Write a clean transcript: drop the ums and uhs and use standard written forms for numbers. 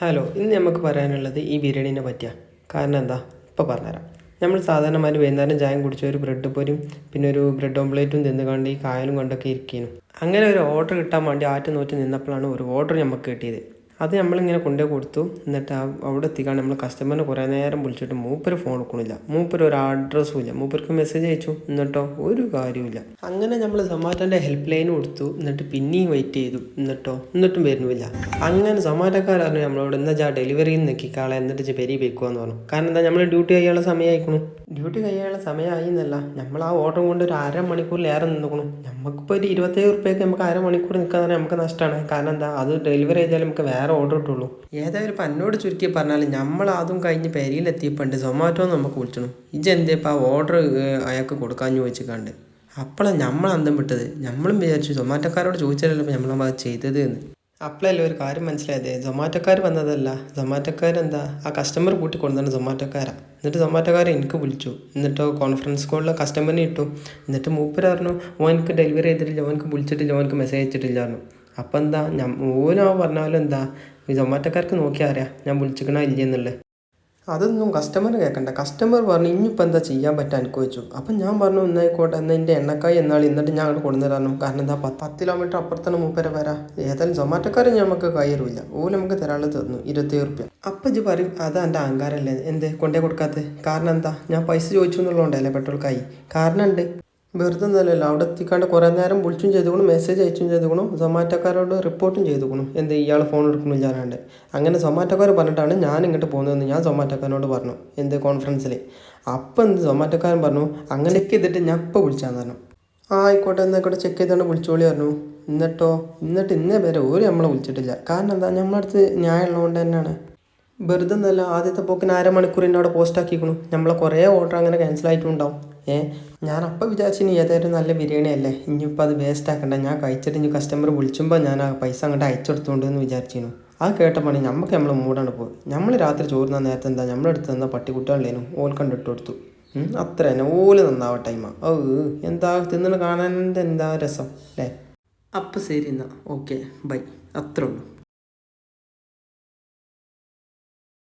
Hello, ഇന്ന് നമുക്ക് പറയാനുള്ളത് ഈ ബിരിയാണീനെ പറ്റിയാണ്. കാരണം എന്താ, ഇപ്പോൾ പറഞ്ഞുതരാം. നമ്മൾ സാധാരണമാര് വൈകുന്നേരം ചായം കുടിച്ച ഒരു ബ്രെഡ് പൊരിയും പിന്നെ ഒരു ബ്രെഡ് ഓംപ്ലേറ്റും തിന്നുകൊണ്ട് ഈ കായലും കൊണ്ടൊക്കെ ഇരിക്കുന്നു. അങ്ങനെ ഒരു ഓർഡർ കിട്ടാൻ വേണ്ടി നോറ്റ് നിന്നപ്പോഴാണ് ഒരു ഓർഡർ നമുക്ക് കിട്ടിയത്. അത് നമ്മളിങ്ങനെ കൊണ്ടുപോയി കൊടുത്തു. എന്നിട്ട് അവിടെ എത്തിക്കാണ്ട് നമ്മൾ കസ്റ്റമറിനെ കുറേ നേരം വിളിച്ചിട്ട് മൂപ്പര് ഫോൺ എടുക്കണില്ല. മൂപ്പര് ഒരു അഡ്രസ്സും ഇല്ല. മൂപ്പർക്ക് മെസ്സേജ് അയച്ചു, എന്നിട്ടോ ഒരു കാര്യമില്ല. അങ്ങനെ നമ്മൾ സൊമാറ്റോൻ്റെ ഹെൽപ്പ് ലൈനും കൊടുത്തു. എന്നിട്ട് പിന്നെയും വെയിറ്റ് ചെയ്തു. എന്നിട്ടും വരുന്നില്ല. അങ്ങനെ സൊമാറ്റോക്കാരറിഞ്ഞു നമ്മളോട് എന്താ ഡെലിവറിയിൽ നിൽക്കിക്കാളെ എന്നിട്ട് പെരി വെക്കുമെന്ന് പറഞ്ഞു. കാരണം എന്താ, നമ്മൾ ഡ്യൂട്ടി കഴിയാനുള്ള സമയമായിക്കണം. ഡ്യൂട്ടി കഴിയാനുള്ള സമയമായി എന്നല്ല, നമ്മൾ ആ ഓർഡർ കൊണ്ട് ഒരു അരമണിക്കൂറിലേറെ നിൽക്കണം. നമുക്കിപ്പോൾ ഒരു 27 റുപ്യക്ക് നമുക്ക് അരമണിക്കൂർ നിൽക്കാൻ തന്നെ നമുക്ക് നഷ്ടമാണ്. കാരണം എന്താ, അത് ഡെലിവറി ചെയ്താൽ നമുക്ക് വേറെ ഓർഡർ കിട്ടുള്ളൂ. ഏതായാലും ഇപ്പം എന്നോട് ചുരുക്കി പറഞ്ഞാൽ നമ്മൾ അതും കഴിഞ്ഞ് പെരിയിലെത്തിയപ്പോൾ സൊമാറ്റോ നമുക്ക് വിളിച്ചണം. ഇതെന്തിപ്പോൾ ആ ഓർഡർ അയാൾക്ക് കൊടുക്കാമെന്ന് ചോദിച്ചിട്ടുണ്ട്. അപ്പോഴാണ് നമ്മൾ അന്തം വിട്ടത്. നമ്മളും വിചാരിച്ചു സൊമാറ്റോക്കാരോട് ചോദിച്ചാലല്ലോ നമ്മൾ ചെയ്തത് എന്ന്. അപ്പോഴല്ലേ ഒരു കാര്യം മനസ്സിലായത്, സൊമാറ്റോക്കാർ വന്നതല്ല. സൊമാറ്റോക്കാരെന്താ ആ കസ്റ്റമർ കൂട്ടി കൊണ്ടുവന്ന സൊമാറ്റോക്കാരാണ്. എന്നിട്ട് സൊമാറ്റോക്കാരെ എനിക്ക് വിളിച്ചു. എന്നിട്ടോ കോൺഫറൻസ് കോളിൽ കസ്റ്റമറിനെ ഇട്ടു. എന്നിട്ട് മൂപ്പര് പറഞ്ഞു ഓനക്ക് ഡെലിവറി ചെയ്തിട്ടില്ല, ഓനക്ക് വിളിച്ചിട്ടില്ല, ഓനക്ക് മെസ്സേജ് അയച്ചിട്ടില്ല പറഞ്ഞു. അപ്പം എന്താ ഓനോ പറഞ്ഞാലും എന്താ, ഈ സൊമാറ്റോക്കാർക്ക് നോക്കിയാൽ അറിയാം ഞാൻ വിളിച്ചിക്കണോ ഇല്ലയെന്നുള്ളത്. അതൊന്നും കസ്റ്റമറിന് കേൾക്കണ്ട. കസ്റ്റമർ പറഞ്ഞു ഇനിയിപ്പോൾ എന്താ ചെയ്യാൻ പറ്റുക എനിക്ക് വെച്ചു. അപ്പം ഞാൻ പറഞ്ഞു എന്നായിക്കോട്ടെ, എന്നാൽ എൻ്റെ എണ്ണക്കായി എന്നാൾ എന്നിട്ട് ഞാൻ അങ്ങോട്ട് കൊണ്ടുതരാന്നു. കാരണം എന്താ 10 കിലോമീറ്റർ അപ്പുറത്താണ് മൂപ്പരെ വരാം. ഏതായാലും സൊമാറ്റോക്കാരും നമുക്ക് കയറില്ല. ഓല് നമുക്ക് തരാനുള്ളത് തന്നു 27 റുപ്യ. അപ്പം ഇജ്ജ് പറയും അതാ എൻ്റെ അഹങ്കാരമല്ലേ എന്ത് കൊണ്ടേ കൊടുക്കാത്തത്. കാരണം എന്താ, ഞാൻ പൈസ ചോദിച്ചു എന്നുള്ളതുകൊണ്ടല്ലേ പെട്രോൾക്കായി. കാരണം ഉണ്ട്, വെറുതെ ഒന്നുമല്ലല്ലോ. അവിടെ എത്തിക്കാണ്ട് കുറേ നേരം വിളിച്ചും ചെയ്തുകൊണു, മെസ്സേജ് അയച്ചും ചെയ്തുകൊണു, സൊമാറ്റോക്കാരോട് റിപ്പോർട്ടും ചെയ്തുകൊണു എന്ത് ഇയാൾ ഫോൺ എടുക്കണില്ലാണ്ട്. അങ്ങനെ സൊമാറ്റോക്കാർ പറഞ്ഞിട്ടാണ് ഞാൻ ഇങ്ങോട്ട് പോകുന്നതെന്ന് ഞാൻ സൊമാറ്റോക്കാരനോട് പറഞ്ഞു എന്ത് കോൺഫറൻസിൽ. അപ്പം എന്ത് സൊമാറ്റോക്കാരൻ പറഞ്ഞു അങ്ങനെ ചെക്ക് ചെയ്തിട്ട് ഞാൻ ഇപ്പോൾ വിളിച്ചാന്ന് പറഞ്ഞു. ആയിക്കോട്ടെ എന്നായിക്കോട്ടെ, ചെക്ക് ചെയ്തുകൊണ്ട് വിളിച്ചോളി പറഞ്ഞു. എന്നിട്ട് ഇന്നേ വരെ ഒരു നമ്മളെ വിളിച്ചിട്ടില്ല. കാരണം എന്താ, നമ്മളടുത്ത് ന്യായം ഉള്ളതുകൊണ്ട് തന്നെയാണ്. വെറുതെ ഒന്നല്ല, ആദ്യത്തെ പോക്കിന് അരമണിക്കൂറിൻ്റെ അവിടെ പോസ്റ്റ് ആക്കിക്കണു. നമ്മളെ കുറേ ഓർഡർ അങ്ങനെ ക്യാൻസലായിട്ടുണ്ടാവും. ഞാൻ അപ്പം വിചാരിച്ചിനി ഏതായാലും നല്ല ബിരിയാണി അല്ലേ, ഇനിയിപ്പോൾ അത് വേസ്റ്റ് ആക്കണ്ട, ഞാൻ കഴിച്ചിട്ട് ഇനി കസ്റ്റമർ വിളിച്ചുമ്പോൾ ഞാൻ ആ പൈസ അങ്ങോട്ട് അയച്ചെടുത്തോണ്ട് എന്ന് വിചാരിച്ചിരുന്നു. അത് കേട്ടപ്പോൾ നമ്മളെ മൂടാണ് പോയി. നമ്മൾ രാത്രി ചോറുന്ന നേരത്തെ എന്താ നമ്മളെടുത്ത് തന്ന പട്ടിക്കുട്ടികളിലേനും ഓൽ കണ്ടിട്ട് കൊടുത്തു. അത്ര തന്നെ ഓല് നന്നാവാ ടൈമാണ്. എന്താ തിന്നണ കാണാൻ എന്താ രസം അല്ലേ. അപ്പം ശരി എന്നാൽ ഓക്കെ ബൈ, അത്രേ ഉള്ളൂ.